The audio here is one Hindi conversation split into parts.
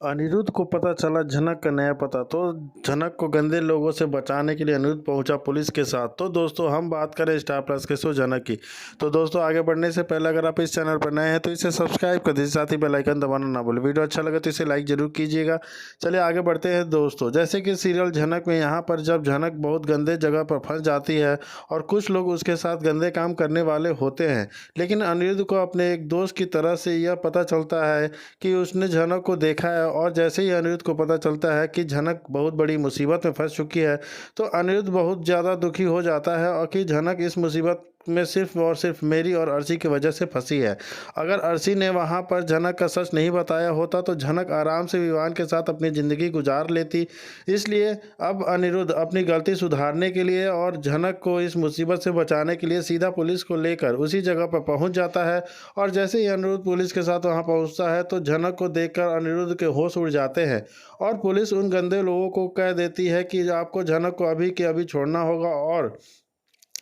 अनिरुद्ध को पता चला झनक का नया पता, तो झनक को गंदे लोगों से बचाने के लिए अनिरुद्ध पहुंचा पुलिस के साथ। तो दोस्तों हम बात करें स्टार प्लस के शो झनक की। तो दोस्तों आगे बढ़ने से पहले अगर आप इस चैनल पर नए हैं तो इसे सब्सक्राइब कर दीजिए, साथ ही बेल आइकन दबाना ना भूलें। वीडियो अच्छा लगे तो इसे लाइक जरूर कीजिएगा। चलिए आगे बढ़ते हैं दोस्तों। जैसे कि सीरियल झनक में यहाँ पर जब झनक बहुत गंदे जगह पर फंस जाती है और कुछ लोग उसके साथ गंदे काम करने वाले होते हैं, लेकिन अनिरुद्ध को अपने एक दोस्त की तरह से यह पता चलता है कि उसने झनक को देखा है। और जैसे ही अनिरुद्ध को पता चलता है कि झनक बहुत बड़ी मुसीबत में फंस चुकी है, तो अनिरुद्ध बहुत ज़्यादा दुखी हो जाता है और कि झनक इस मुसीबत में सिर्फ और सिर्फ मेरी और अर्शी की वजह से फंसी है। अगर अर्शी ने वहाँ पर झनक का सच नहीं बताया होता तो झनक आराम से विवान के साथ अपनी ज़िंदगी गुजार लेती। इसलिए अब अनिरुद्ध अपनी गलती सुधारने के लिए और झनक को इस मुसीबत से बचाने के लिए सीधा पुलिस को लेकर उसी जगह पर पहुँच जाता है। और जैसे ही अनिरुद्ध पुलिस के साथ वहाँ पहुँचता है तो झनक को देखकर अनिरुद्ध के होश उड़ जाते हैं और पुलिस उन गंदे लोगों को कह देती है कि आपको झनक को अभी के अभी छोड़ना होगा। और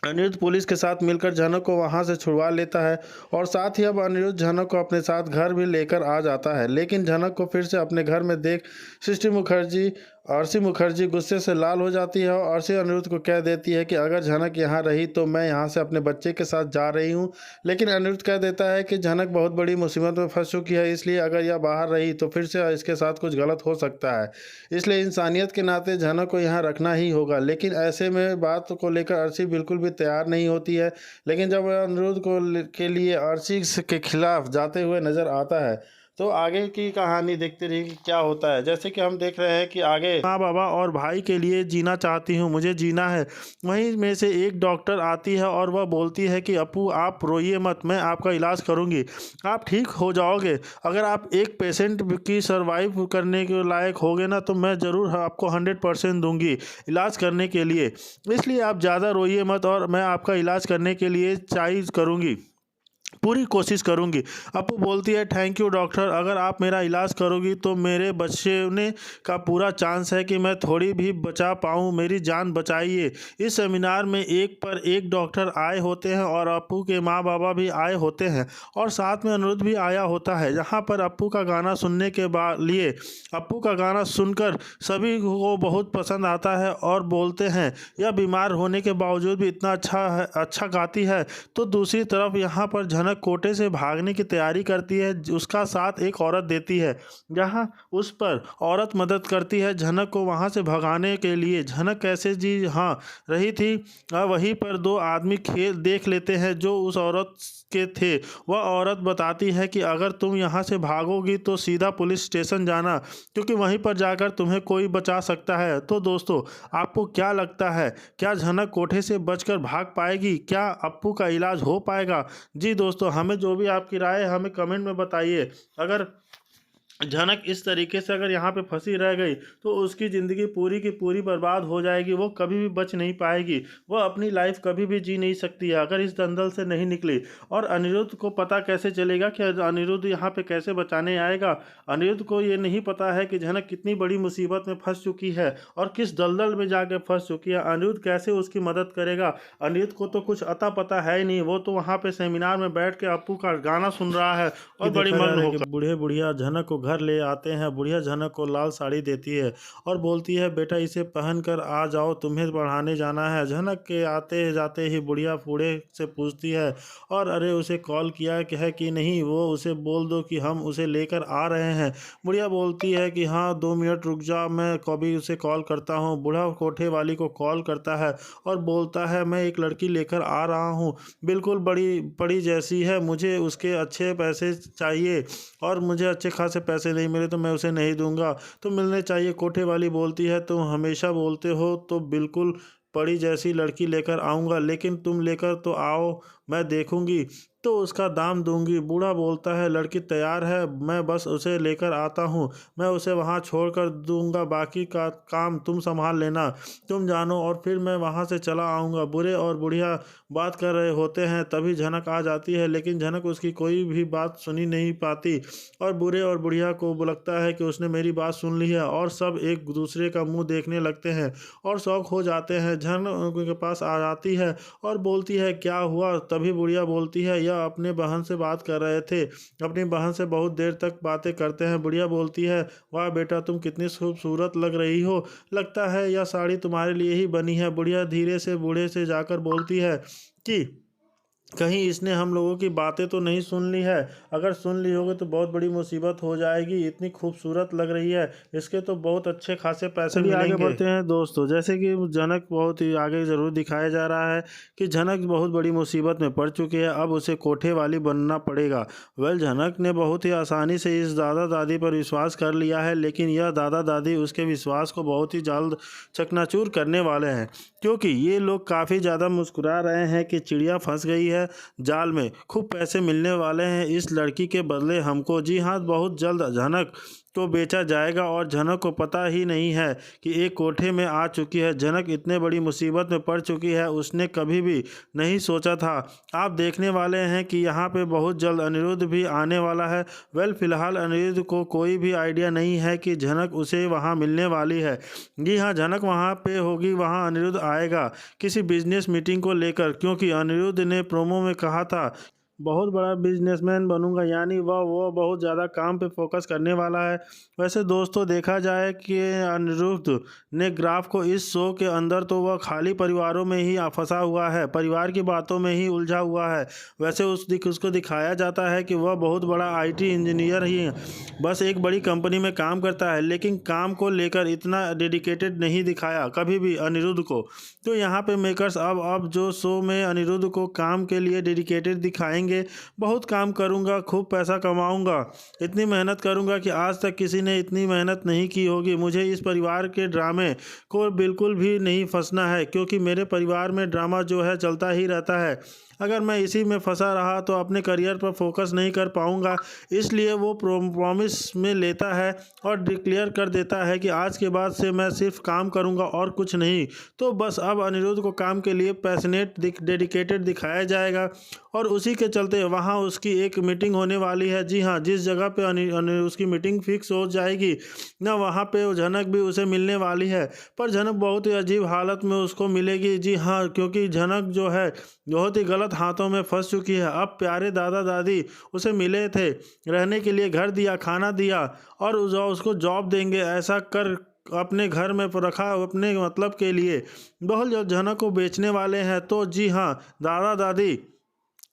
अनिरुद्ध पुलिस के साथ मिलकर झनक को वहां से छुड़वा लेता है और साथ ही अब अनिरुद्ध झनक को अपने साथ घर भी लेकर आ जाता है। लेकिन झनक को फिर से अपने घर में देख अर्शी मुखर्जी गुस्से से लाल हो जाती है और अर्शी अनिरुद्ध को कह देती है कि अगर झनक यहाँ रही तो मैं यहाँ से अपने बच्चे के साथ जा रही हूँ। लेकिन अनिरुद्ध कह देता है कि झनक बहुत बड़ी मुसीबत में फंस चुकी है, इसलिए अगर यह बाहर रही तो फिर से इसके साथ कुछ गलत हो सकता है। इसलिए इंसानियत के नाते झनक को यहाँ रखना ही होगा। लेकिन ऐसे में बात को लेकर अर्शी बिल्कुल भी तैयार नहीं होती है। लेकिन जब वह अनिरुद्ध के लिए अर्शी के खिलाफ जाते हुए नजर आता है तो आगे की कहानी देखते रहिए कि क्या होता है। जैसे कि हम देख रहे हैं कि आगे माँ बाबा और भाई के लिए जीना चाहती हूँ, मुझे जीना है। वहीं में से एक डॉक्टर आती है और वह बोलती है कि अपू आप रोइए मत, मैं आपका इलाज करूँगी, आप ठीक हो जाओगे। अगर आप एक पेशेंट की सर्वाइव करने के लायक होगे ना तो मैं ज़रूर आपको 100% दूंगी इलाज करने के लिए, इसलिए आप ज़्यादा रोइए मत और मैं आपका इलाज करने के लिए ट्राई करूँगी, पूरी कोशिश करूंगी। अपू बोलती है थैंक यू डॉक्टर, अगर आप मेरा इलाज करोगी तो मेरे बचने का पूरा चांस है कि मैं थोड़ी भी बचा पाऊँ, मेरी जान बचाइए। इस सेमिनार में एक पर एक डॉक्टर आए होते हैं और अपू के माँ बाबा भी आए होते हैं और साथ में अनिरुद्ध भी आया होता है। यहाँ पर अपू का गाना सुनने के लिए अपू का गाना सुनकर सभी को बहुत पसंद आता है और बोलते हैं यह बीमार होने के बावजूद भी इतना अच्छा गाती है। तो दूसरी तरफ यहाँ पर झनक कोटे से भागने की तैयारी करती है, उसका साथ एक औरत देती है, जहां उस पर औरत मदद करती है झनक को वहां से भगाने के लिए। झनक कैसे जी हाँ रही थी, वहीं पर दो आदमी खेल देख लेते हैं जो उस औरत के थे। वह औरत बताती है कि अगर तुम यहाँ से भागोगी तो सीधा पुलिस स्टेशन जाना, क्योंकि वहीं पर जाकर तुम्हें कोई बचा सकता है। तो दोस्तों आपको क्या लगता है, क्या झनक कोठे से बचकर भाग पाएगी, क्या अप्पू का इलाज हो पाएगा? जी दोस्तों हमें जो भी आपकी राय है हमें कमेंट में बताइए। अगर झनक इस तरीके से अगर यहाँ पे फंसी रह गई तो उसकी ज़िंदगी पूरी की पूरी बर्बाद हो जाएगी, वो कभी भी बच नहीं पाएगी, वह अपनी लाइफ कभी भी जी नहीं सकती है अगर इस दलदल से नहीं निकली। और अनिरुद्ध को पता कैसे चलेगा कि अनिरुद्ध यहाँ पे कैसे बचाने आएगा? अनिरुद्ध को ये नहीं पता है कि झनक कितनी बड़ी मुसीबत में फंस चुकी है और किस दलदल में जाके फंस चुकी है। अनिरुद्ध कैसे उसकी मदद करेगा? अनिरुद्ध को तो कुछ अता पता है ही नहीं, वो तो वहाँ पे सेमिनार में बैठ के अपू का गाना सुन रहा है और बड़ी मग्न होकर बूढ़े बुढ़िया झनक को घर ले आते हैं। बुढ़िया झनक को लाल साड़ी देती है और बोलती है बेटा इसे पहन कर आ जाओ, तुम्हें पढ़ाने जाना है। झनक के आते जाते ही बुढ़िया बूढ़े से पूछती है और अरे उसे कॉल किया है कि नहीं, वो उसे बोल दो कि हम उसे लेकर आ रहे हैं। बुढ़िया बोलती है कि हाँ 2 मिनट रुक जा, मैं कभी उसे कॉल करता हूँ। बूढ़ा कोठे वाली को कॉल करता है और बोलता है मैं एक लड़की लेकर आ रहा हूँ, बिल्कुल बड़ी बड़ी जैसी है, मुझे उसके अच्छे पैसे चाहिए और मुझे अच्छे खासे पैसे नहीं मिले तो मैं उसे नहीं दूंगा, तो मिलने चाहिए। कोठे वाली बोलती है तुम हमेशा बोलते हो, तो बिल्कुल परी जैसी लड़की लेकर आऊँगा, लेकिन तुम लेकर तो आओ, मैं देखूंगी तो उसका दाम दूंगी। बूढ़ा बोलता है लड़की तैयार है, मैं बस उसे लेकर आता हूँ, मैं उसे वहाँ छोड़ कर दूंगा, बाकी का काम तुम संभाल लेना, तुम जानो। और फिर मैं वहाँ से चला आऊँगा। बूढ़े और बुढ़िया बात कर रहे होते हैं तभी झनक आ जाती है, लेकिन झनक उसकी कोई भी बात सुनी नहीं पाती और बूढ़े और बुढ़िया को लगता है कि उसने मेरी बात सुन ली है और सब एक दूसरे का मुँह देखने लगते हैं और शौक हो जाते हैं। झनक के पास आ जाती है और बोलती है क्या हुआ, तभी बुढ़िया बोलती है, यह अपने बहन से बात कर रहे थे। अपनी बहन से बहुत देर तक बातें करते हैं। बुढ़िया बोलती है, वाह बेटा, तुम कितनी खूबसूरत लग रही हो, लगता है यह साड़ी तुम्हारे लिए ही बनी है। बुढ़िया धीरे से बूढ़े से जाकर बोलती है कि कहीं इसने हम लोगों की बातें तो नहीं सुन ली है। अगर सुन ली होगी तो बहुत बड़ी मुसीबत हो जाएगी। इतनी खूबसूरत लग रही है, इसके तो बहुत अच्छे खासे पैसे मिलेंगे। आगे बढ़ते हैं दोस्तों। जैसे कि जनक बहुत ही आगे ज़रूर दिखाया जा रहा है कि जनक बहुत बड़ी मुसीबत में पड़ चुकी है, अब उसे कोठे वाली बनना पड़ेगा। जनक ने बहुत ही आसानी से इस दादा दादी पर विश्वास कर लिया है, लेकिन यह दादा दादी उसके विश्वास को बहुत ही जल्द चकनाचूर करने वाले हैं, क्योंकि ये लोग काफ़ी ज़्यादा मुस्कुरा रहे हैं कि चिड़िया फंस गई है जाल में, खूब पैसे मिलने वाले हैं इस लड़की के बदले हमको। जी हाँ, बहुत जल्द जनक को बेचा जाएगा और जनक को पता ही नहीं है कि एक कोठे में आ चुकी है। जनक इतने बड़ी मुसीबत में पड़ चुकी है, उसने कभी भी नहीं सोचा था। आप देखने वाले हैं कि यहाँ पे बहुत जल्द अनिरुद्ध भी आने वाला है। फिलहाल अनिरुद्ध को कोई भी आइडिया नहीं है कि जनक उसे वहाँ मिलने वाली है। जी हाँ, जनक वहाँ पे होगी, वहाँ अनिरुद्ध आएगा किसी बिजनेस मीटिंग को लेकर, क्योंकि अनिरुद्ध ने प्रोमो में कहा था बहुत बड़ा बिजनेसमैन बनूंगा, यानी वह बहुत ज़्यादा काम पे फोकस करने वाला है। वैसे दोस्तों देखा जाए कि अनिरुद्ध ने ग्राफ को इस शो के अंदर तो वह खाली परिवारों में ही फंसा हुआ है, परिवार की बातों में ही उलझा हुआ है। वैसे उसको दिखाया जाता है कि वह बहुत बड़ा आईटी इंजीनियर ही है, बस एक बड़ी कंपनी में काम करता है, लेकिन काम को लेकर इतना डेडिकेटेड नहीं दिखाया कभी भी अनिरुद्ध को। तो यहाँ पे मेकर्स अब जो शो में अनिरुद्ध को काम के लिए डेडिकेटेड दिखाएंगे। बहुत काम करूँगा, खूब पैसा कमाऊँगा, इतनी मेहनत करूँगा कि आज तक किसी ने इतनी मेहनत नहीं की होगी। मुझे इस परिवार के ड्रामे को बिल्कुल भी नहीं फंसना है, क्योंकि मेरे परिवार में ड्रामा जो है चलता ही रहता है। अगर मैं इसी में फंसा रहा तो अपने करियर पर फोकस नहीं कर पाऊंगा। इसलिए वो प्रॉमिस में लेता है और डिक्लेयर कर देता है कि आज के बाद से मैं सिर्फ काम करूंगा और कुछ नहीं। तो बस अब अनिरुद्ध को काम के लिए पैशनेट डेडिकेटेड दिखाया जाएगा और उसी के चलते वहाँ उसकी एक मीटिंग होने वाली है। जी हाँ, जिस जगह पे उसकी मीटिंग फिक्स हो जाएगी ना, वहाँ पे झनक भी उसे मिलने वाली है। पर झनक बहुत ही अजीब हालत में उसको मिलेगी। जी हाँ, क्योंकि झनक जो है बहुत ही गलत हाथों में फंस चुकी है। अब प्यारे दादा दादी उसे मिले थे, रहने के लिए घर दिया, खाना दिया और उसको जॉब देंगे, ऐसा कर अपने घर में रखा अपने मतलब के लिए। बहुत जल्द झनक को बेचने वाले हैं। तो जी हाँ, दादा दादी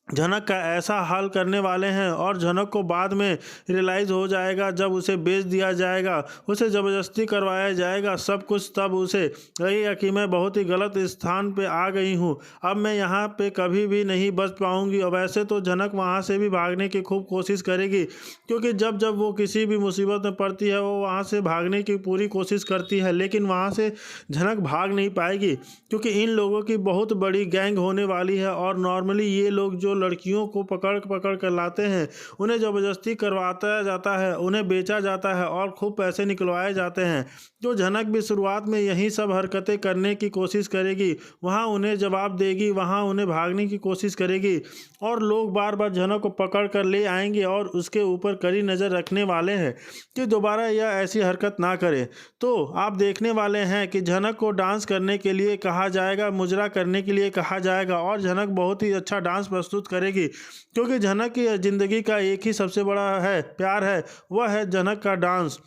झनक का ऐसा हाल करने वाले हैं और झनक को बाद में रियलाइज़ हो जाएगा जब उसे बेच दिया जाएगा, उसे ज़बरदस्ती करवाया जाएगा सब कुछ। तब उसे लगेगा कि मैं बहुत ही गलत स्थान पे आ गई हूँ, अब मैं यहाँ पे कभी भी नहीं बच पाऊँगी। और वैसे तो झनक वहाँ से भी भागने की खूब कोशिश करेगी, क्योंकि जब जब वो किसी भी मुसीबत में पड़ती है वो वहाँ से भागने की पूरी कोशिश करती है, लेकिन वहाँ से झनक भाग नहीं पाएगी, क्योंकि इन लोगों की बहुत बड़ी गैंग होने वाली है। और नॉर्मली ये लोग जो लड़कियों को पकड़ कर लाते हैं, उन्हें ज़बरदस्ती करवाता जाता है, उन्हें बेचा जाता है और खूब पैसे निकलवाए जाते हैं। तो झनक भी शुरुआत में यही सब हरकतें करने की कोशिश करेगी, वहाँ उन्हें जवाब देगी, वहाँ उन्हें भागने की कोशिश करेगी और लोग बार बार झनक को पकड़ कर ले आएंगे और उसके ऊपर कड़ी नज़र रखने वाले हैं कि दोबारा यह ऐसी हरकत ना करे। तो आप देखने वाले हैं कि झनक को डांस करने के लिए कहा जाएगा, मुजरा करने के लिए कहा जाएगा और झनक बहुत ही अच्छा डांस प्रस्तुत करेगी, क्योंकि झनक की ज़िंदगी का एक ही सबसे बड़ा है प्यार है, वह है झनक का डांस।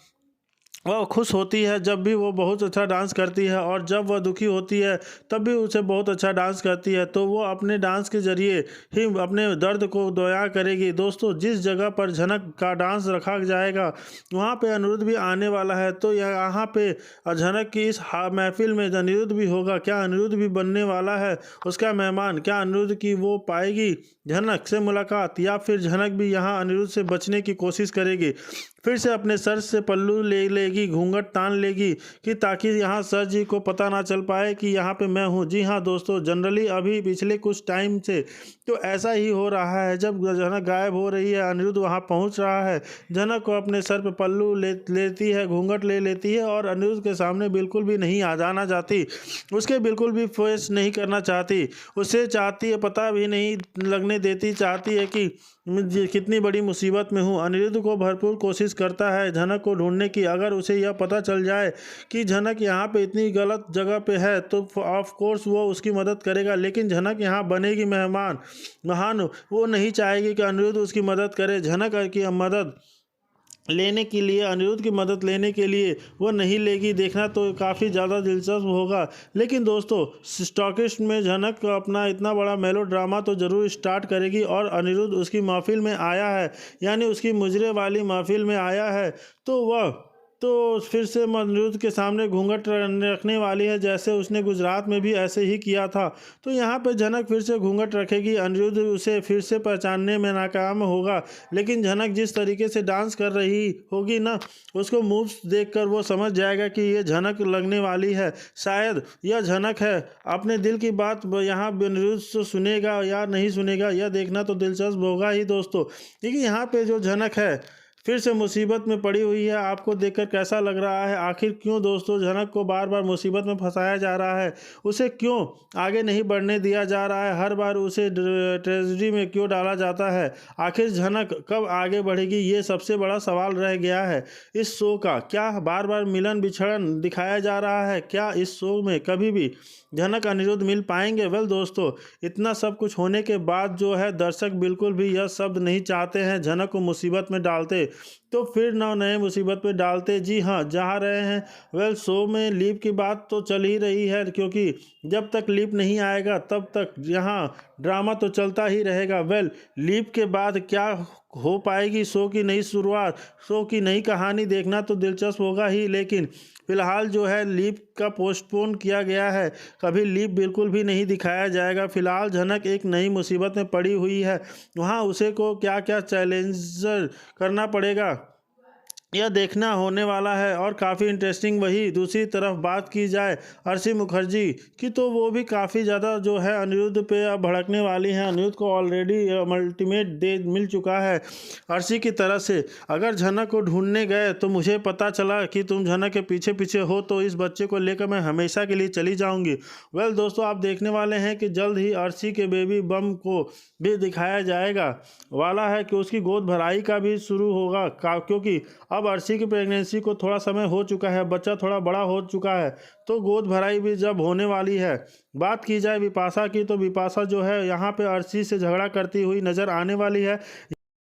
वह खुश होती है जब भी वो बहुत अच्छा डांस करती है और जब वह दुखी होती है तब भी उसे बहुत अच्छा डांस करती है। तो वो अपने डांस के ज़रिए ही अपने दर्द को दोया करेगी। दोस्तों जिस जगह पर झनक का डांस रखा जाएगा वहाँ पे अनिरुद्ध भी आने वाला है। तो यहाँ पे झनक की इस महफिल में अनिरुद्ध भी होगा। क्या अनिरुद्ध भी बनने वाला है उसका मेहमान? क्या अनिरुद्ध की वो पाएगी झनक से मुलाकात, या फिर झनक भी यहाँ अनिरुद्ध से बचने की कोशिश करेगी, फिर से अपने सर से पल्लू ले लेगी, घूंघट तान लेगी कि ताकि यहाँ सर जी को पता ना चल पाए कि यहाँ पे मैं हूँ। जी हाँ दोस्तों, जनरली अभी पिछले कुछ टाइम से तो ऐसा ही हो रहा है। जब झनक गायब हो रही है, अनिरुद्ध वहाँ पहुँच रहा है, झनक को अपने सर पे पल्लू लेती है, घूंघट ले लेती है और अनिरुद्ध के सामने बिल्कुल भी नहीं आ जाना चाहती, उसके बिल्कुल भी फेस नहीं करना चाहती, उससे चाहती है पता भी नहीं लगने देती, चाहती है कि कितनी बड़ी मुसीबत में हूँ। अनिरुद्ध को भरपूर कोशिश करता है झनक को ढूंढने की, अगर उसे यह पता चल जाए कि झनक यहाँ पे इतनी गलत जगह पे है तो ऑफ कोर्स वो उसकी मदद करेगा। लेकिन झनक यहाँ बनेगी महान, वो नहीं चाहेगी कि अनिरुद्ध उसकी मदद करे। झनक की मदद लेने के लिए, अनिरुद्ध की मदद लेने के लिए वो नहीं लेगी। देखना तो काफ़ी ज़्यादा दिलचस्प होगा। लेकिन दोस्तों स्टॉकिस्ट में झनक अपना इतना बड़ा मेलो ड्रामा तो ज़रूर स्टार्ट करेगी और अनिरुद्ध उसकी महफिल में आया है, यानी उसकी मुजरे वाली महफिल में आया है, तो वह फिर से अनिरुद्ध के सामने घूंघट रखने वाली है, जैसे उसने गुजरात में भी ऐसे ही किया था। तो यहाँ पे झनक फिर से घूंघट रखेगी, अनिरुद्ध उसे फिर से पहचानने में नाकाम होगा। लेकिन झनक जिस तरीके से डांस कर रही होगी ना, उसको मूव्स देखकर वो समझ जाएगा कि ये झनक लगने वाली है। शायद यह झनक है। अपने दिल की बात यहाँ अनिरुद्ध से सुनेगा या नहीं सुनेगा, यह देखना तो दिलचस्प होगा ही दोस्तों। क्योंकि यहाँ पे जो झनक है फिर से मुसीबत में पड़ी हुई है। आपको देखकर कैसा लग रहा है? आखिर क्यों दोस्तों झनक को बार बार मुसीबत में फंसाया जा रहा है? उसे क्यों आगे नहीं बढ़ने दिया जा रहा है? हर बार उसे ट्रेजेडी में क्यों डाला जाता है? आखिर झनक कब आगे बढ़ेगी, ये सबसे बड़ा सवाल रह गया है इस शो का। क्या बार बार मिलन बिछड़न दिखाया जा रहा है? क्या इस शो में कभी भी झनक अनिरुद्ध मिल पाएंगे? वेल दोस्तों, इतना सब कुछ होने के बाद जो है दर्शक बिल्कुल भी यह शब्द नहीं चाहते हैं झनक को मुसीबत में डालते, तो फिर नए मुसीबत पे डालते। जी हाँ, जहाँ रहे हैं। वेल शो में लीप की बात तो चल ही रही है, क्योंकि जब तक लीप नहीं आएगा तब तक यहाँ ड्रामा तो चलता ही रहेगा। वेल लीप के बाद क्या हो पाएगी शो की नई शुरुआत, शो की नई कहानी, देखना तो दिलचस्प होगा ही। लेकिन फिलहाल जो है लीप का पोस्टपोन किया गया है, कभी लीप बिल्कुल भी नहीं दिखाया जाएगा। फिलहाल झनक एक नई मुसीबत में पड़ी हुई है, वहाँ उसे को क्या क्या चैलेंज करना पड़ेगा, यह देखना होने वाला है और काफ़ी इंटरेस्टिंग। वही दूसरी तरफ बात की जाए अर्शी मुखर्जी की, तो वो भी काफ़ी ज़्यादा जो है अनिरुद्ध पे अब भड़कने वाली हैं। अनिरुद्ध को ऑलरेडी अल्टीमेट दे मिल चुका है अर्शी की तरफ से। अगर झनक को ढूंढने गए तो मुझे पता चला कि तुम झनक के पीछे पीछे हो, तो इस बच्चे को लेकर मैं हमेशा के लिए चली जाऊंगी। वेल दोस्तों, आप देखने वाले हैं कि जल्द ही अर्शी के बेबी बम को भी दिखाया जाएगा वाला है कि उसकी गोद भराई का भी शुरू होगा, क्योंकि अब अर्शी की प्रेगनेंसी को थोड़ा समय हो चुका है, बच्चा थोड़ा बड़ा हो चुका है, तो गोद भराई भी जब होने वाली है। बात की जाए विपाशा की, तो विपाशा जो है यहाँ पे अर्शी से झगड़ा करती हुई नज़र आने वाली है।